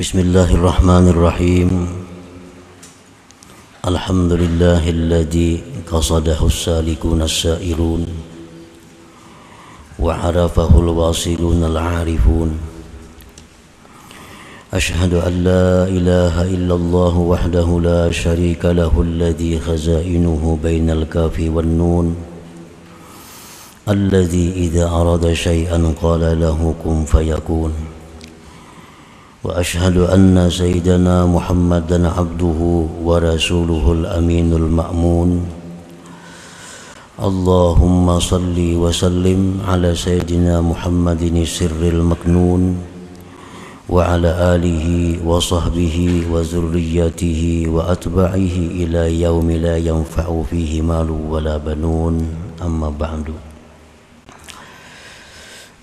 Bismillahirrahmanirrahim. Alhamdulillahilladzi qasadahu as-salikuna as-sairun wa 'arafahu al-wasiluna al-'arifun. Ashhadu an la ilaha illallah wahdahu la syarika lahu alladzi khazainuhu bainal kafi wan nun. Alladzi idza arada syai'an qala lahu kun fayakun. Wa ashhadu anna sayyidana Muhammadan abduhu wa rasuluhul aminul ma'mun. Allahumma salli wa sallim ala sayyidina Muhammadin sirril maknun wa ala alihi wa sahbihi wa zurriyyatihi wa atba'ihi ila yaumi la yanfa'u fihi malu wa la banun. Amma ba'du.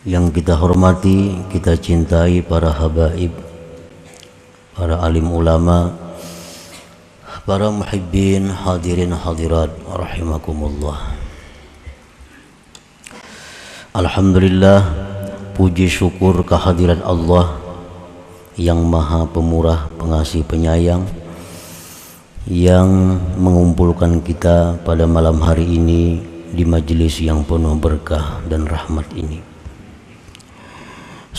Yang kita hormati, kita cintai para habaib, para alim ulama, para muhibbin, hadirin hadirat rahimakumullah. Alhamdulillah, puji syukur kehadirat Allah yang maha pemurah, pengasih, penyayang, yang mengumpulkan kita pada malam hari ini di majelis yang penuh berkah dan rahmat ini.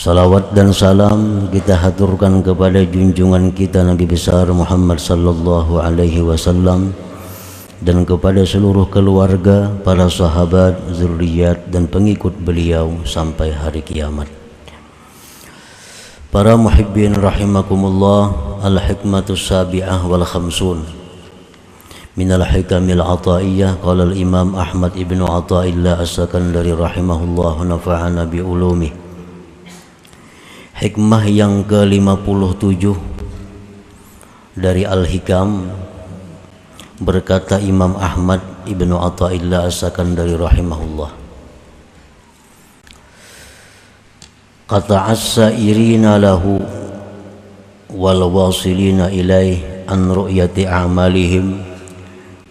Salawat dan salam kita haturkan kepada junjungan kita Nabi besar Muhammad sallallahu alaihi wasallam dan kepada seluruh keluarga, para sahabat, zuriat dan pengikut beliau sampai hari kiamat. Para muhibbin rahimakumullah, al-hikmatus sabi'ah wal khamsun minal hikamil ataiyah. Qala al-imam Ahmad ibnu Athaillah as-Sakandari rahimahullah nafa'ana bi ulumih. Hikmah yang ke-57 dari Al-Hikam, berkata Imam Ahmad ibnu Athaillah as-Sakandari rahimahullah, qata'as sairina lahu wal wasilina ilaih an ru'yati a'malihim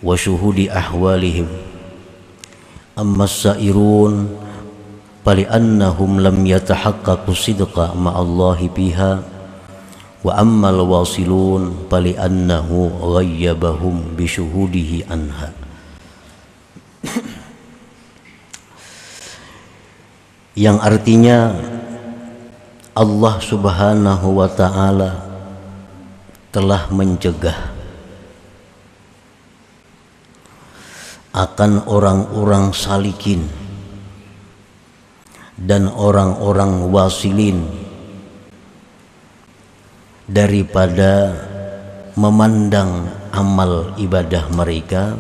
wa syuhudi ahwalihim. Amma sairun فلأنهم لم يتحققوا صدق مع الله بها وأما الواصلون فلأنه غيبهم بشهوده عنها. Yang artinya Allah subhanahu wa ta'ala telah mencegah akan orang-orang salikin dan orang-orang wasilin daripada memandang amal ibadah mereka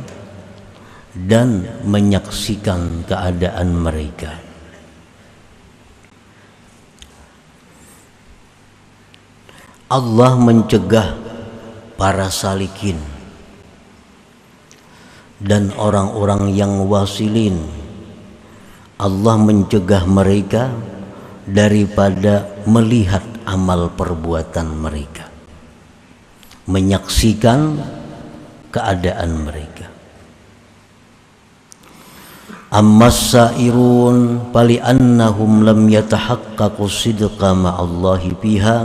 dan menyaksikan keadaan mereka. Allah mencegah para salikin dan orang-orang yang wasilin, Allah mencegah mereka daripada melihat amal perbuatan mereka, menyaksikan keadaan mereka. Ammas sairun fali annahum lam yatahaqqaqu sidqa ma'allahi biha.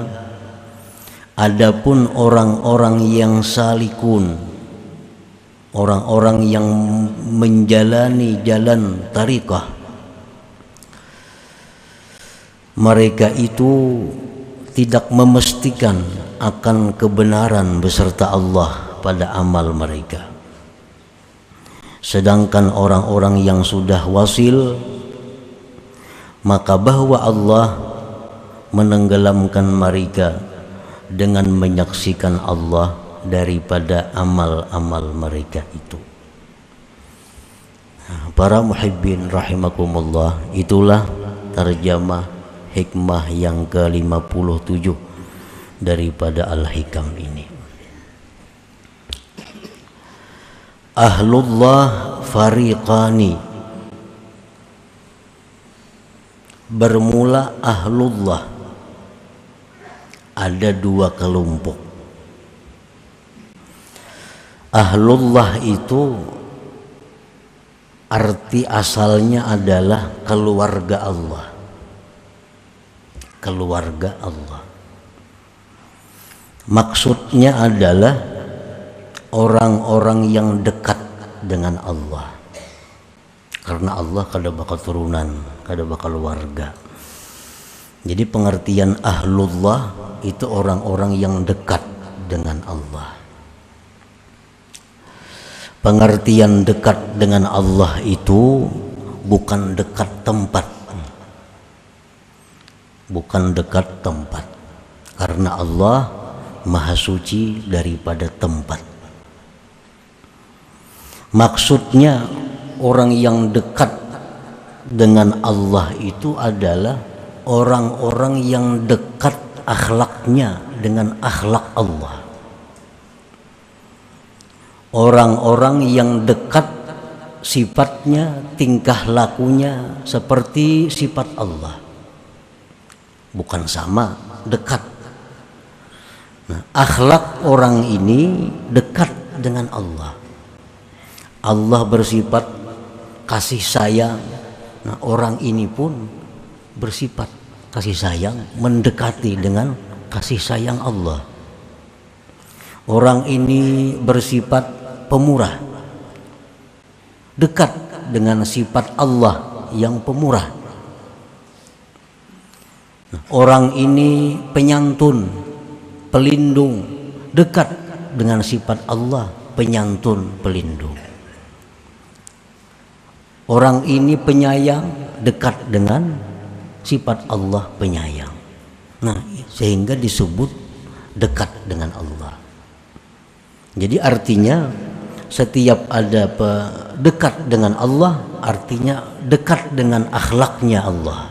Adapun orang-orang yang salikun, orang-orang yang menjalani jalan tariqah, mereka itu tidak memastikan akan kebenaran beserta Allah pada amal mereka. Sedangkan orang-orang yang sudah wasil, maka bahwa Allah menenggelamkan mereka dengan menyaksikan Allah daripada amal-amal mereka itu. Para muhibbin rahimakumullah, itulah terjemah hikmah yang ke-57 daripada Al-Hikam ini. Ahlullah fariqani. Bermula ahlullah, ada dua kelompok. Ahlullah itu arti asalnya adalah keluarga Allah. Keluarga Allah. Maksudnya adalah orang-orang yang dekat dengan Allah. Karena Allah kada bakal turunan, kada bakal warga. Jadi pengertian ahlullah itu orang-orang yang dekat dengan Allah. Pengertian dekat dengan Allah itu bukan dekat tempat. Bukan dekat tempat. Karena Allah Maha Suci daripada tempat. Maksudnya orang yang dekat dengan Allah itu adalah orang-orang yang dekat akhlaknya dengan akhlak Allah. Orang-orang yang dekat sifatnya, tingkah lakunya seperti sifat Allah. Bukan sama, dekat. Nah, akhlak orang ini dekat dengan Allah. Allah bersifat kasih sayang. Nah, orang ini pun bersifat kasih sayang, mendekati dengan kasih sayang Allah. Orang ini bersifat pemurah, dekat dengan sifat Allah yang pemurah. Orang ini penyantun, pelindung, dekat dengan sifat Allah penyantun, pelindung. Orang ini penyayang, dekat dengan sifat Allah penyayang. Nah, sehingga disebut dekat dengan Allah. Jadi artinya setiap ada dekat dengan Allah, artinya dekat dengan akhlaknya Allah.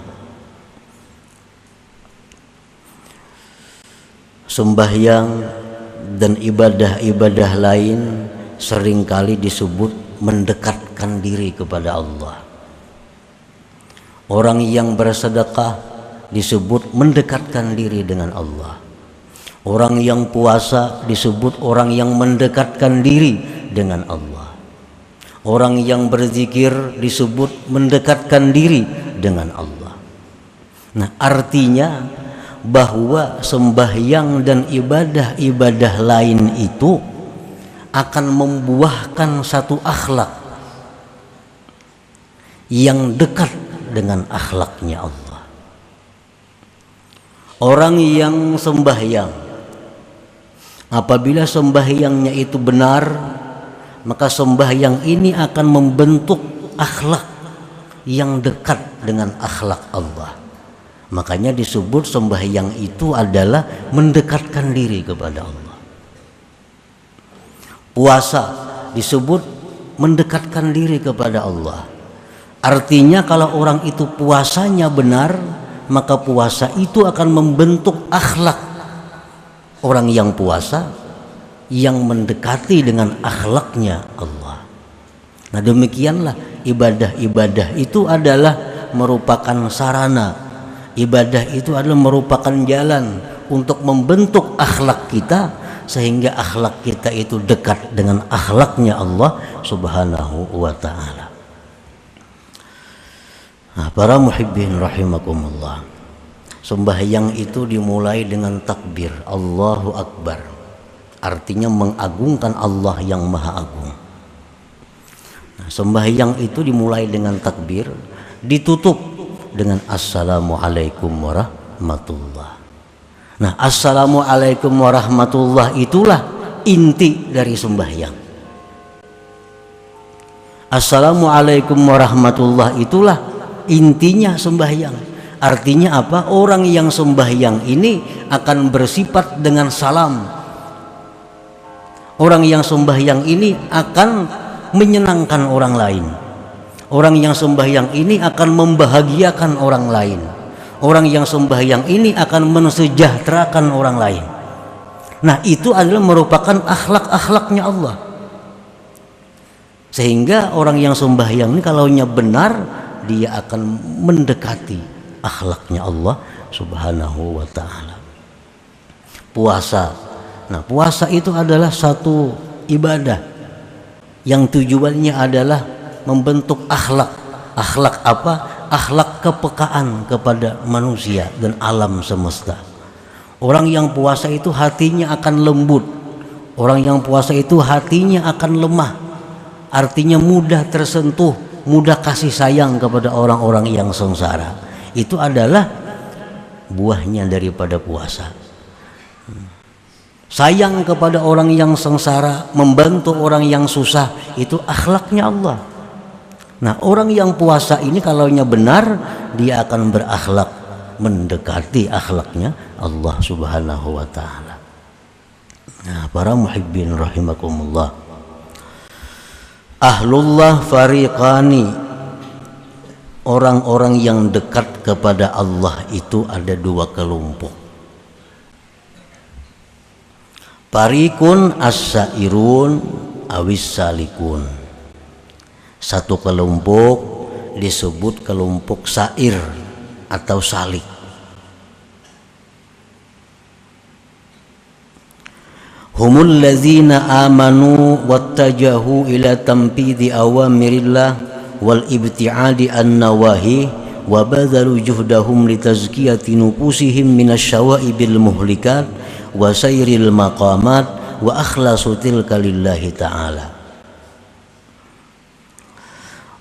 Sembahyang dan ibadah-ibadah lain seringkali disebut mendekatkan diri kepada Allah. Orang yang bersedekah disebut mendekatkan diri dengan Allah. Orang yang puasa disebut orang yang mendekatkan diri dengan Allah. Orang yang berzikir disebut mendekatkan diri dengan Allah. Nah, artinya bahwa sembahyang dan ibadah-ibadah lain itu akan membuahkan satu akhlak yang dekat dengan akhlaknya Allah. Orang yang sembahyang, apabila sembahyangnya itu benar, maka sembahyang ini akan membentuk akhlak yang dekat dengan akhlak Allah. Makanya disebut sembahyang itu adalah mendekatkan diri kepada Allah. Puasa disebut mendekatkan diri kepada Allah. Artinya kalau orang itu puasanya benar, maka puasa itu akan membentuk akhlak orang yang puasa yang mendekati dengan akhlaknya Allah. Nah, demikianlah ibadah-ibadah itu adalah merupakan sarana. Ibadah itu adalah merupakan jalan untuk membentuk akhlak kita, sehingga akhlak kita itu dekat dengan akhlaknya Allah Subhanahu wa ta'ala. Nah, para muhibbin rahimakumullah, sembahyang itu dimulai dengan takbir Allahu Akbar, artinya mengagungkan Allah yang maha agung. Nah, sembahyang itu dimulai dengan takbir, ditutup dengan assalamualaikum warahmatullah. Nah, assalamualaikum warahmatullah itulah inti dari sembahyang. Assalamualaikum warahmatullah itulah intinya sembahyang. Artinya apa? Orang yang sembahyang ini akan bersifat dengan salam. Orang yang sembahyang ini akan menyenangkan orang lain. Orang yang sembahyang ini akan membahagiakan orang lain. Orang yang sembahyang ini akan mensejahterakan orang lain. Nah, itu adalah merupakan akhlak-akhlaknya Allah. Sehingga orang yang sembahyang ini kalaunya benar, dia akan mendekati akhlaknya Allah Subhanahu wa ta'ala. Puasa. Nah, puasa itu adalah satu ibadah yang tujuannya adalah membentuk akhlak. Akhlak apa? Akhlak kepekaan kepada manusia dan alam semesta. Orang yang puasa itu hatinya akan lembut. Orang yang puasa itu hatinya akan lemah. Artinya mudah tersentuh, mudah kasih sayang kepada orang-orang yang sengsara. Itu adalah buahnya daripada puasa. Sayang kepada orang yang sengsara, membantu orang yang susah, itu akhlaknya Allah. Nah, orang yang puasa ini kalaunya benar, dia akan berakhlak mendekati akhlaknya Allah Subhanahu wa taala. Nah, para muhibbin rahimakumullah. Ahlullah fariqani. Orang-orang yang dekat kepada Allah itu ada dua kelompok. Fariqun as-sairun awis salikun. Satu kelompok disebut kelompok sair atau salik. Humul ladzina amanu wattajahu ila tanfidhi awamirillah wal ibtiadi an nawahi wa badhalu juhdahum litazkiyati nufusihim minasyawa'ibil muhlikat wa sayril maqamat wa akhlasu tilka lillahi ta'ala.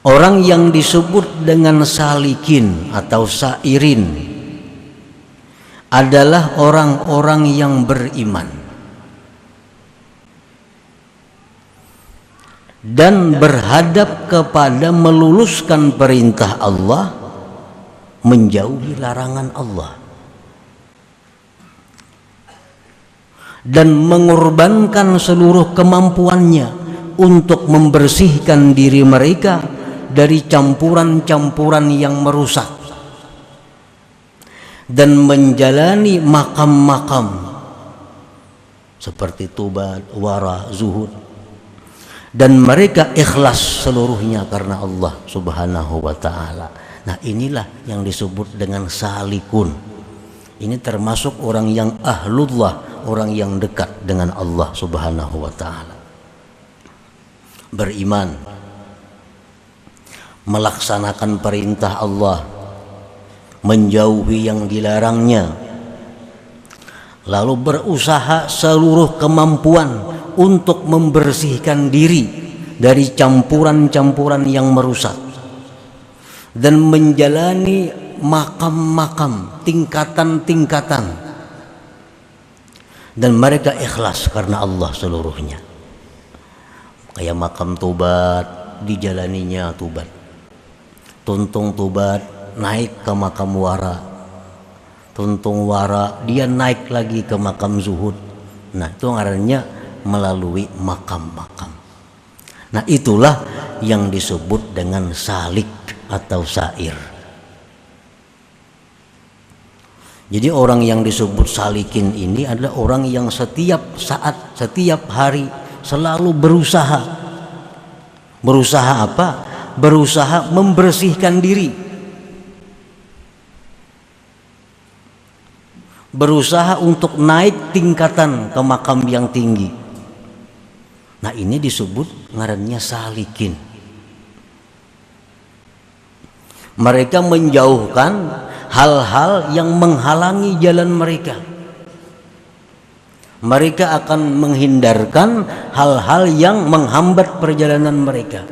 Orang yang disebut dengan salikin atau sairin adalah orang-orang yang beriman dan berhadap kepada meluluskan perintah Allah, menjauhi larangan Allah, dan mengorbankan seluruh kemampuannya untuk membersihkan diri mereka dari campuran-campuran yang merusak dan menjalani makam-makam seperti tubat, wara, zuhud, dan mereka ikhlas seluruhnya karena Allah Subhanahu wa ta'ala. Nah, inilah yang disebut dengan salikun. Ini termasuk orang yang ahlullah, orang yang dekat dengan Allah Subhanahu wa ta'ala. Beriman, melaksanakan perintah Allah, menjauhi yang dilarangnya, lalu berusaha seluruh kemampuan untuk membersihkan diri dari campuran-campuran yang merusak, dan menjalani makam-makam, tingkatan-tingkatan, dan mereka ikhlas karena Allah seluruhnya. Kayak makam Tubat, dijalaninya Tubat. Tuntung Tubat naik ke makam Wara, Tuntung Wara dia naik lagi ke makam Zuhud. Nah, itu ngarannya melalui makam-makam. Nah, itulah yang disebut dengan salik atau sair. Jadi orang yang disebut salikin ini adalah orang yang setiap saat, setiap hari selalu berusaha. Berusaha apa? Berusaha membersihkan diri. Berusaha untuk naik tingkatan ke makam yang tinggi. Nah, ini disebut ngarannya salikin. Mereka menjauhkan hal-hal yang menghalangi jalan mereka. Mereka akan menghindarkan hal-hal yang menghambat perjalanan mereka.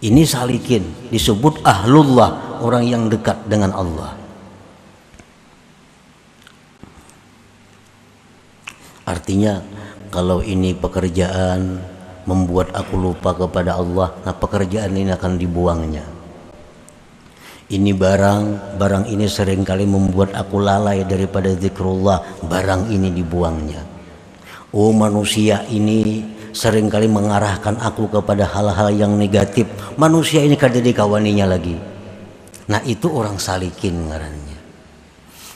Ini salikin, disebut ahlullah, orang yang dekat dengan Allah. Artinya, kalau ini pekerjaan membuat aku lupa kepada Allah, nah pekerjaan ini akan dibuangnya. Ini barang ini seringkali membuat aku lalai daripada zikrullah, barang ini dibuangnya. Oh, manusia ini seringkali mengarahkan aku kepada hal-hal yang negatif, manusia ini kada dikawaninya lagi. Nah, itu orang salikin ngarannya.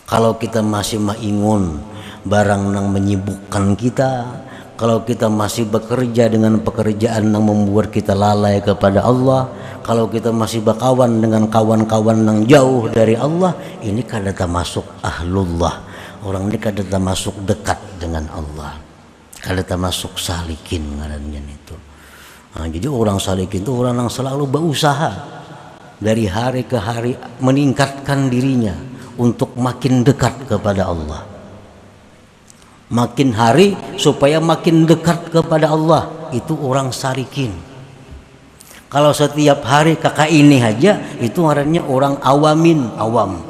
Kalau kita masih maingun barang yang menyibukkan kita, kalau kita masih bekerja dengan pekerjaan yang membuat kita lalai kepada Allah, kalau kita masih berkawan dengan kawan-kawan yang jauh dari Allah, ini kada termasuk ahlullah. Orang ini kada termasuk dekat dengan Allah, kada termasuk salikin ngarannya itu. Nah, jadi orang salikin itu orang yang selalu berusaha dari hari ke hari meningkatkan dirinya untuk makin dekat kepada Allah. Makin hari supaya makin dekat kepada Allah, itu orang salikin. Kalau setiap hari kakak ini aja, itu ngarannya orang awam.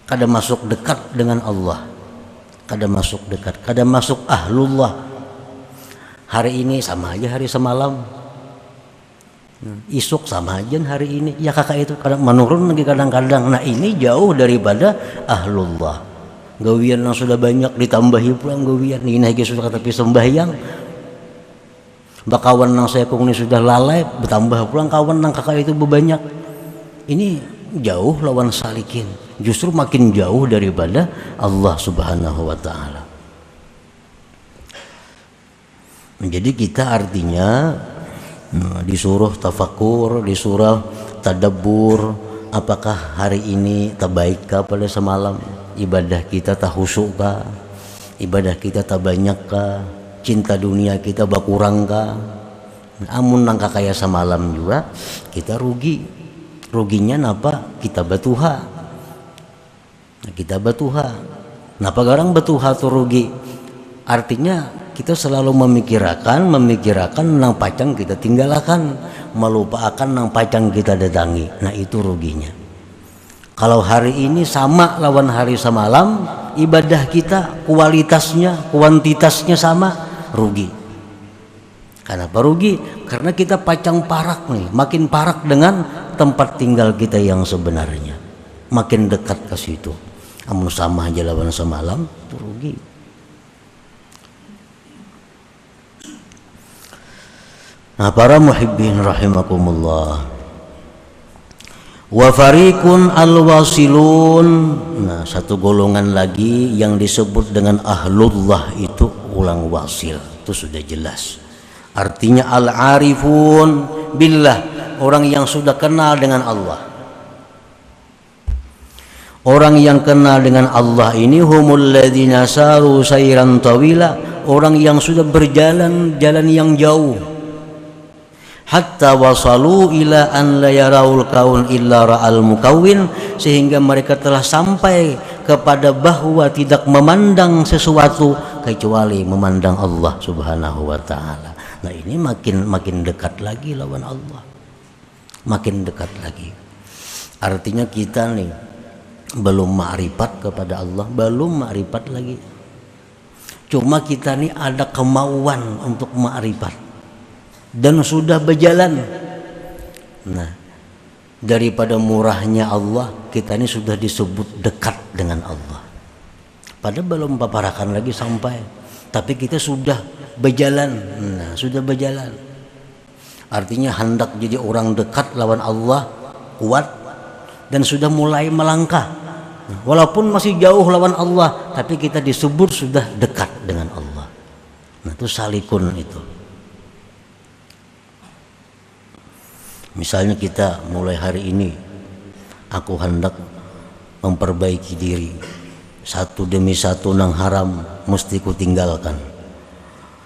Kada masuk dekat dengan Allah, kada masuk dekat, kada masuk ahlullah. Hari ini sama aja hari semalam, isuk sama aja hari ini. Ya kakak itu kadang menurun lagi kadang-kadang. Nah ini jauh daripada ahlullah. Gawian yang sudah banyak ditambahi pulang gawian. Ini lagi sudah tapi sembahyang. Bakawan yang saya kong ini sudah lalai, bertambah pulang kawan yang kakak itu berbanyak. Ini jauh lawan salikin. Justru makin jauh daripada Allah Subhanahu wa Ta'ala. Jadi kita artinya disuruh tafakur, disuruh tadabbur. Apakah hari ini terbaik kah pada semalam? Ibadah kita tak khusyuk kah? Ibadah kita tak banyak kah? Cinta dunia kita berkurang kah? Amun nangka kaya semalam juga kita rugi. Ruginya napa? Kita batuha. Kita batuha. Napa garang batuha tuh rugi? Artinya kita selalu memikirkan nang pacang kita tinggalkan, melupakan nang pacang kita datangi. Nah itu ruginya. Kalau hari ini sama lawan hari semalam, ibadah kita kualitasnya, kuantitasnya sama, rugi. Kenapa rugi? Karena kita pacang parak nih, makin parak dengan tempat tinggal kita yang sebenarnya, makin dekat ke situ. Amun sama aja lawan semalam, itu rugi. Nah para muhibbin rahimakumullah, wa fariqun al-wasilun. Nah satu golongan lagi yang disebut dengan ahlullah itu ulang wasil, itu sudah jelas. Artinya al-arifun billah, orang yang sudah kenal dengan Allah. Orang yang kenal dengan Allah ini humul ladzina saru sayran tawila, orang yang sudah berjalan jalan yang jauh. Hatta wasalu ila an la yaraul kaun illa ra'al mukawwin, sehingga mereka telah sampai kepada bahwa tidak memandang sesuatu kecuali memandang Allah Subhanahu wa Ta'ala. Nah ini makin dekat lagi lawan Allah, makin dekat lagi. Artinya kita nih belum ma'rifat kepada Allah, belum ma'rifat lagi. Cuma kita nih ada kemauan untuk ma'rifat dan sudah berjalan. Nah daripada murahnya Allah, kita ini sudah disebut dekat dengan Allah. Padahal belum paparakan lagi sampai, tapi kita sudah berjalan. Nah sudah berjalan, artinya hendak jadi orang dekat lawan Allah, kuat, dan sudah mulai melangkah. Walaupun masih jauh lawan Allah, tapi kita disebut sudah dekat dengan Allah. Nah itu salikun itu. Misalnya kita mulai hari ini, aku hendak memperbaiki diri, satu demi satu nang haram mesti ku tinggalkan,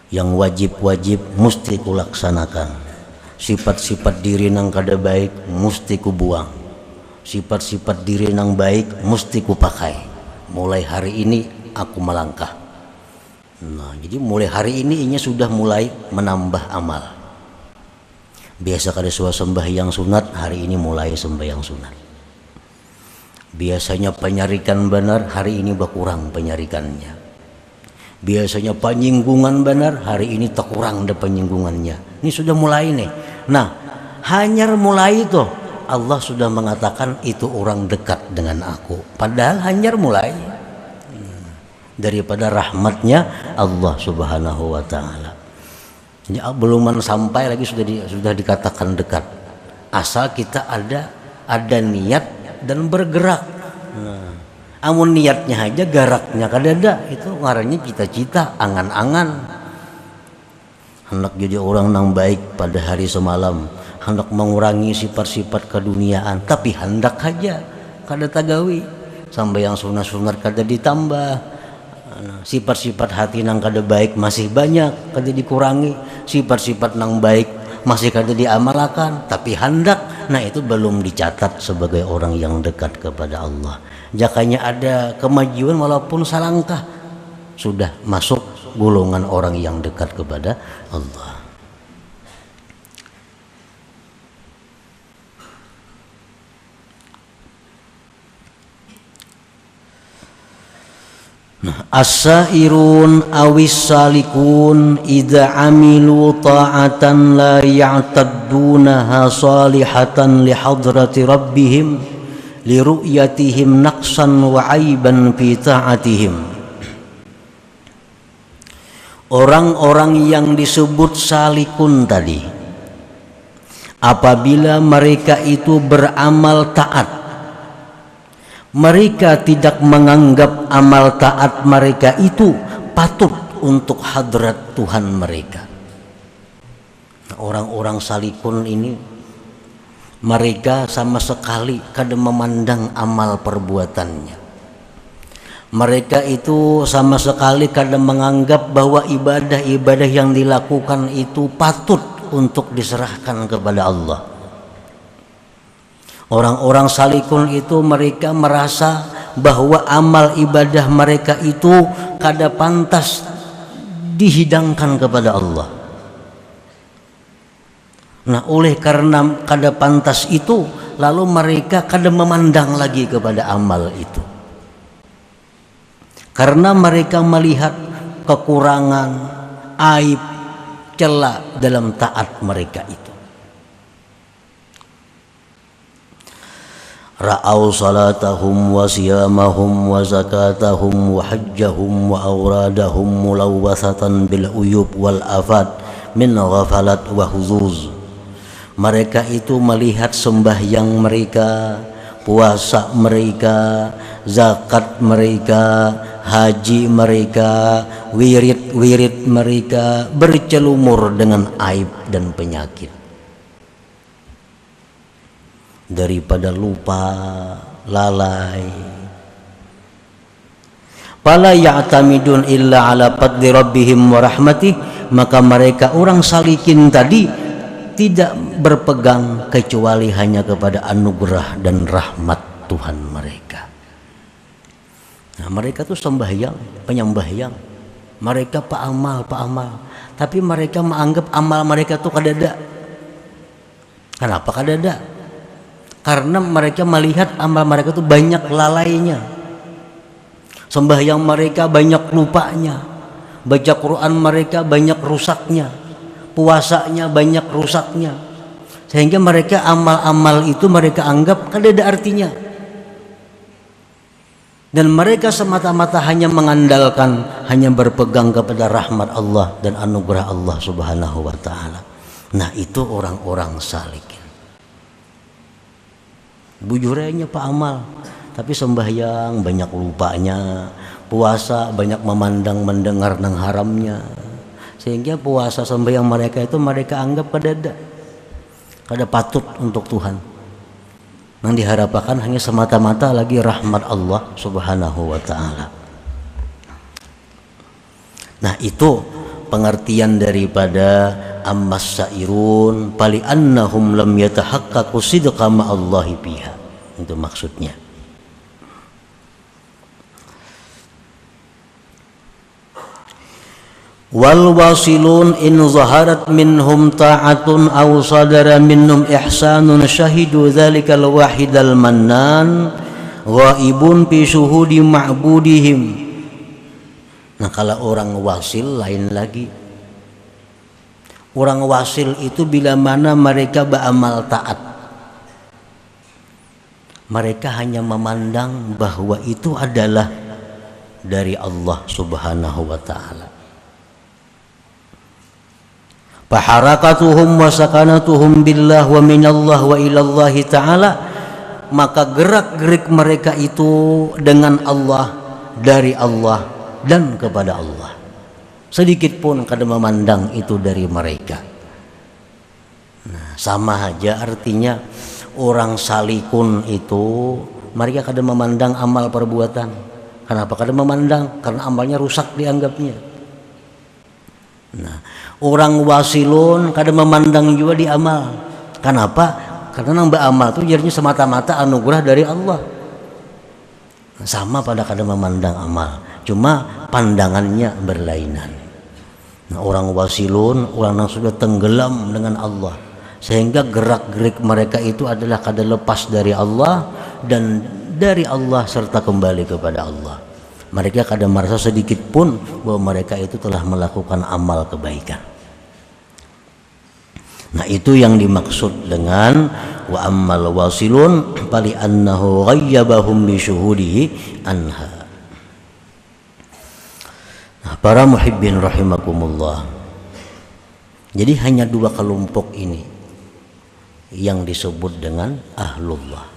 yang wajib-wajib mesti ku laksanakan, sifat-sifat diri nang kada baik mesti ku buang, sifat-sifat diri nang baik mesti ku pakai. Mulai hari ini aku melangkah. Nah jadi mulai hari ini sudah mulai menambah amal. Biasa kada suah sembahyang sunat, hari ini mulai sembahyang sunat. Biasanya penyarikan benar, hari ini berkurang penyarikannya. Biasanya penyinggungan benar, hari ini terkurang ada penyinggungannya. Ini sudah mulai nih. Nah hanya mulai itu Allah sudah mengatakan itu orang dekat dengan aku. Padahal hanya mulai daripada rahmatnya Allah Subhanahu wa Ta'ala. Jadi belum sampai lagi sudah dikatakan dekat. Asal kita ada niat dan bergerak. Nah, amun niatnya aja garaknya kada ada, itu ngarannya cita-cita, angan-angan. Hendak jadi orang yang baik pada hari semalam, hendak mengurangi sifat-sifat keduniaan, tapi hendak aja kada tagawi. Sampai yang sunat-sunat kada ditambah. Sifat-sifat hati nang kada baik masih banyak, kada dikurangi. Sifat-sifat nang baik masih kada diamalkan, tapi hendak nah itu belum dicatat sebagai orang yang dekat kepada Allah. Jakanya ada kemajuan walaupun salangkah, sudah masuk golongan orang yang dekat kepada Allah. As-sairun awis salikun idza amilu ta'atan la ya'taddunaha salihatan li hadrati rabbihim li ru'yatihim naqsan wa aiban fi ta'atihim. Orang-orang yang disebut salikun tadi, apabila mereka itu beramal taat, mereka tidak menganggap amal taat mereka itu patut untuk hadrat Tuhan mereka. Orang-orang salikun ini, mereka sama sekali kada memandang amal perbuatannya. Mereka itu sama sekali kada menganggap bahwa ibadah-ibadah yang dilakukan itu patut untuk diserahkan kepada Allah. Orang-orang salikun itu mereka merasa bahwa amal ibadah mereka itu kada pantas dihidangkan kepada Allah. Nah, oleh karena kada pantas itu, lalu mereka kada memandang lagi kepada amal itu. Karena mereka melihat kekurangan, aib, celah dalam taat mereka itu. Ra'au salatahum wa siyamahum wa zakatahum wa hajjahum wa awradahum mulawwathatan bil uyub wal afat min ghafalat wa huzuz. Mereka itu melihat sembahyang mereka, puasa mereka, zakat mereka, haji mereka, wirid mereka bercelumur dengan aib dan penyakit. Daripada lupa, lalai, fala ya'tamidun illa ala fadli rabbihim wa rahmatih, maka mereka orang salikin tadi tidak berpegang kecuali hanya kepada anugerah dan rahmat Tuhan mereka. Nah, mereka tuh sembahyang, penyembahyang, mereka paamal, tapi mereka menganggap amal mereka tuh kadada. Kenapa kadada? Karena mereka melihat amal mereka itu banyak lalainya, sembahyang mereka banyak lupanya, baca Quran mereka banyak rusaknya, puasanya banyak rusaknya, sehingga mereka amal-amal itu mereka anggap kada ada artinya, dan mereka semata-mata hanya mengandalkan, hanya berpegang kepada rahmat Allah dan anugerah Allah Subhanahu wa Ta'ala. Nah, itu orang-orang salikin. Bujurnya pak amal, tapi sembahyang banyak lupanya, puasa banyak memandang mendengar nang haramnya, sehingga puasa sembahyang mereka itu mereka anggap kada patut untuk Tuhan. Yang diharapkan hanya semata-mata lagi rahmat Allah Subhanahu wa Ta'ala. Nah, itu pengertian daripada ammas sairun pali annahum lam yatahaqqaqu sidqa ma'allahi biha. Itu maksudnya. Wal wasilun in zaharat minhum ta'atun aw sadara minhum ihsanun syahidu dzalikal wahidal mannan ghaibun fi syuhudi ma'budihim. Nah, kalau orang wasil lain lagi. Orang wasil itu bila mana mereka beramal taat, mereka hanya memandang bahwa itu adalah dari Allah Subhanahu wa Ta'ala. Faharakatuhum wa sakanatuhum billah wa minallah wa ilallahi ta'ala, maka gerak-gerik mereka itu dengan Allah, dari Allah dan kepada Allah. Sedikit pun kada memandang itu dari mereka. Nah, sama aja artinya orang salikun itu mereka kada memandang amal perbuatan. Kenapa kada memandang? Karena amalnya rusak dianggapnya. Nah, orang wasilun kada memandang juga di amal. Kenapa? karena nang beramal itu jadinya semata-mata anugerah dari Allah. Sama pada kadang memandang amal, cuma pandangannya berlainan. Nah, orang wasilun, orang yang sudah tenggelam dengan Allah, sehingga gerak-gerik mereka itu adalah kada lepas dari Allah dan dari Allah serta kembali kepada Allah. Mereka kada merasa sedikit pun bahwa mereka itu telah melakukan amal kebaikan. Nah, itu yang dimaksud dengan wa ammal wasilun fali annahu ghayyabahum bi syuhudihi anha. Nah, para muhibbin rahimakumullah. Jadi hanya dua kelompok ini yang disebut dengan ahlullah.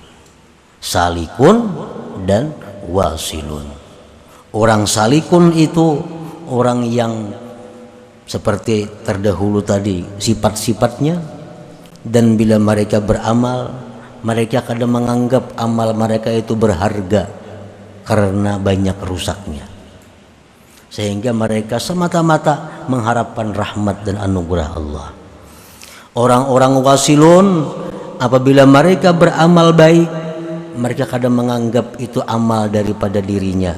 Salikun dan wasilun. Orang salikun itu orang yang seperti terdahulu tadi sifat-sifatnya, dan bila mereka beramal mereka kadang menganggap amal mereka itu berharga karena banyak rusaknya, sehingga mereka semata-mata mengharapkan rahmat dan anugerah Allah. Orang-orang wasilun apabila mereka beramal baik mereka kadang menganggap itu amal daripada dirinya,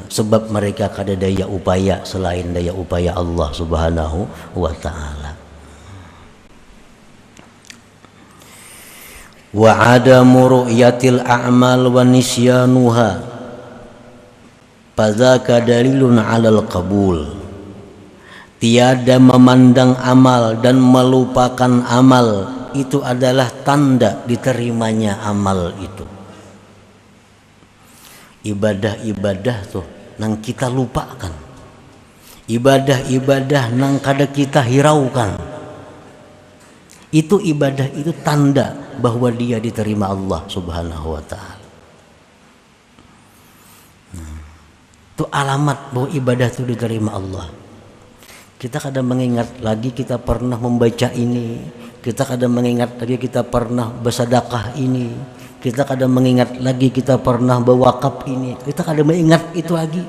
sebab mereka kada daya upaya selain daya upaya Allah Subhanahu wa ta'ala. Wa adamu ru'yatil a'mal wa nisyanuha fadzaka dalilun 'alal qabul. Tiada memandang amal dan melupakan amal itu adalah tanda diterimanya amal itu. Ibadah-ibadah tuh nang kita lupakan, ibadah-ibadah nang kada kita hiraukan, itu ibadah itu tanda bahwa dia diterima Allah Subhanahu wa ta'ala. Itu alamat bahwa ibadah itu diterima Allah. Kita kadang mengingat lagi kita pernah membaca ini, kita kadang mengingat lagi kita pernah bersedekah ini, kita kadang mengingat lagi kita pernah berwakaf ini, kita kadang mengingat itu lagi,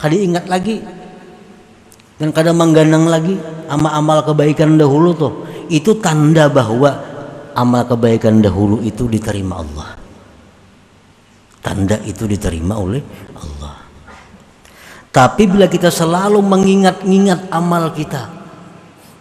kadang ingat lagi, dan kadang menggandeng lagi amal-amal kebaikan dahulu tuh. Itu tanda bahwa amal kebaikan dahulu itu diterima Allah. Tanda itu diterima oleh Allah. Tapi bila kita selalu mengingat-ingat amal kita,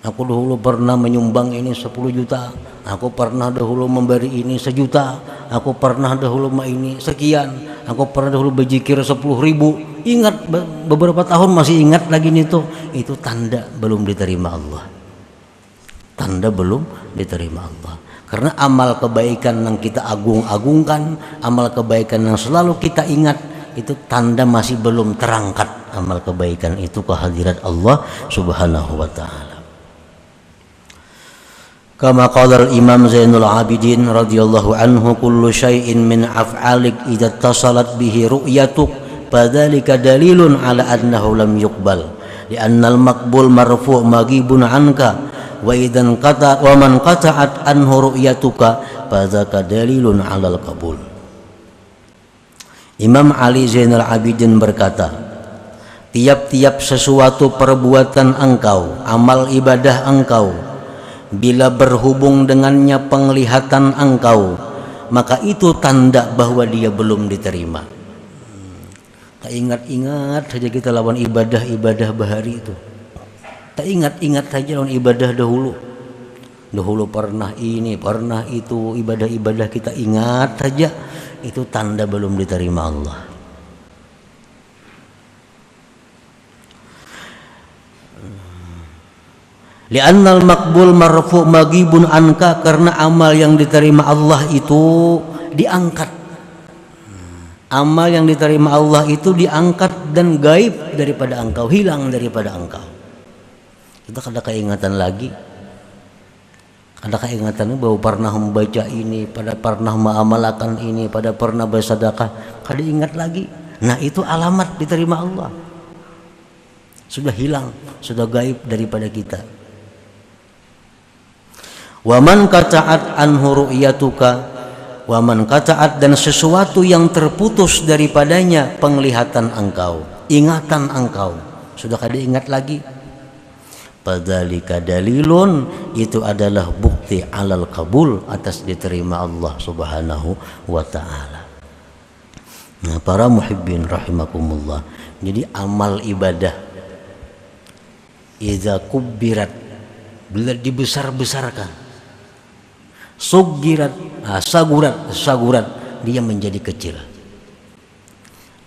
aku dahulu pernah menyumbang ini 10 juta, aku pernah dahulu memberi ini 1 juta, aku pernah dahulu ini sekian, aku pernah dahulu berzikir 10.000. Ingat beberapa tahun masih ingat lagi itu tanda belum diterima Allah. Tanda belum diterima Allah. Karena amal kebaikan yang kita agung-agungkan, amal kebaikan yang selalu kita ingat, itu tanda masih belum terangkat amal kebaikan itu ke hadirat Allah Subhanahu wa ta'ala. Kama qala al-Imam Zainul Abidin radhiyallahu anhu, kullu syai'in min af'alik idza tasalat bihi ru'yatuk fadzalika dalilun ala annahu lam yuqbal li'anna al-maqbul marfu' maghibun anka wa idzan qata wa man qata'at anhu ru'yatuka fadzaka dalilun 'alal qabul. Imam Ali Zainal Abidin berkata, tiap-tiap sesuatu perbuatan engkau, amal ibadah engkau, bila berhubung dengannya penglihatan engkau, maka itu tanda bahwa dia belum diterima. Tak ingat-ingat saja kita lawan ibadah-ibadah bahari itu. Tak ingat-ingat saja lawan ibadah dahulu. Dahulu pernah ini, pernah itu, ibadah-ibadah kita ingat saja, itu tanda belum diterima Allah. Li'annal maqbul marfu' maghibun anka, karena amal yang diterima Allah itu diangkat. Amal yang diterima Allah itu diangkat dan gaib daripada engkau, hilang daripada engkau. Kita kada keingatan lagi. Ada keingatan bahwa pernah membaca ini, pada pernah mengamalkan ini, pada pernah bersedekah, kada ingat lagi. Nah, itu alamat diterima Allah. Sudah hilang, sudah gaib daripada kita. Wa man qata'at anhu ru'yatuka, wa man qata'at, dan sesuatu yang terputus daripadanya penglihatan engkau, ingatan engkau, sudah kada ingat lagi. Fadzalika dalilun, itu adalah bukti alal qabul, atas diterima Allah Subhanahu wa taala. Nah, para muhibbin rahimakumullah. Jadi amal ibadah iza kubbirat, bila dibesar-besarkan, sugirat, sagurat, dia menjadi kecil.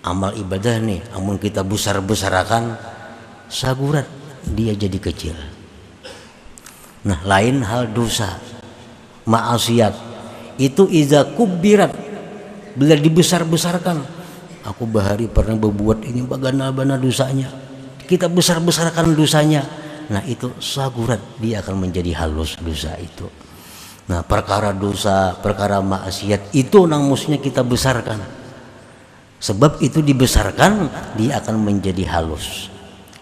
Amal ibadah nih, amun kita besar-besarkan, sagurat, dia jadi kecil. Nah, lain hal dosa, maksiat, itu iza kubbirat, bila dibesar-besarkan. Aku bahari pernah berbuat ini, bagaimana dosanya, kita besar-besarkan dosanya. Nah, itu sagurat, dia akan menjadi halus dosa itu. Nah, perkara dosa, perkara maksiat itu nang mestinya kita besarkan. Sebab itu dibesarkan, dia akan menjadi halus,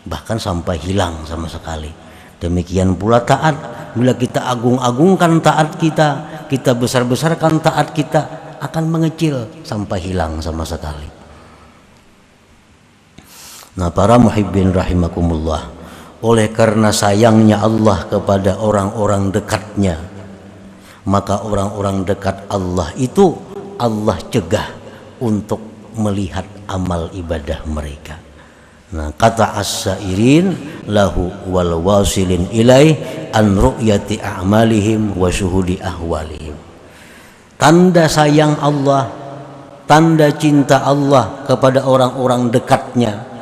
bahkan sampai hilang sama sekali. Demikian pula taat, bila kita agung-agungkan taat kita, kita besar-besarkan taat kita, akan mengecil sampai hilang sama sekali. Nah, para muhibbin rahimakumullah, oleh karena sayangnya Allah kepada orang-orang dekatnya, maka orang-orang dekat Allah itu Allah cegah untuk melihat amal ibadah mereka. Nah, kata as-sairin lahu wal wasilin ilaih an ru'yati a'malihim wa syuhudi ahwalihim. Tanda sayang Allah, tanda cinta Allah kepada orang-orang dekatnya.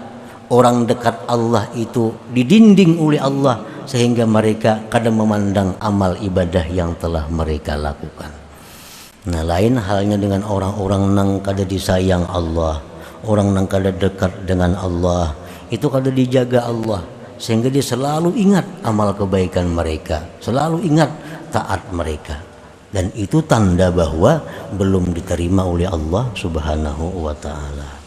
Orang dekat Allah itu didinding oleh Allah, sehingga mereka kadang memandang amal ibadah yang telah mereka lakukan. Nah, lain halnya dengan orang-orang nang kada disayang Allah, orang nang kada dekat dengan Allah, itu kada dijaga Allah, sehingga dia selalu ingat amal kebaikan mereka, selalu ingat taat mereka. Dan itu tanda bahwa belum diterima oleh Allah Subhanahu wa taala.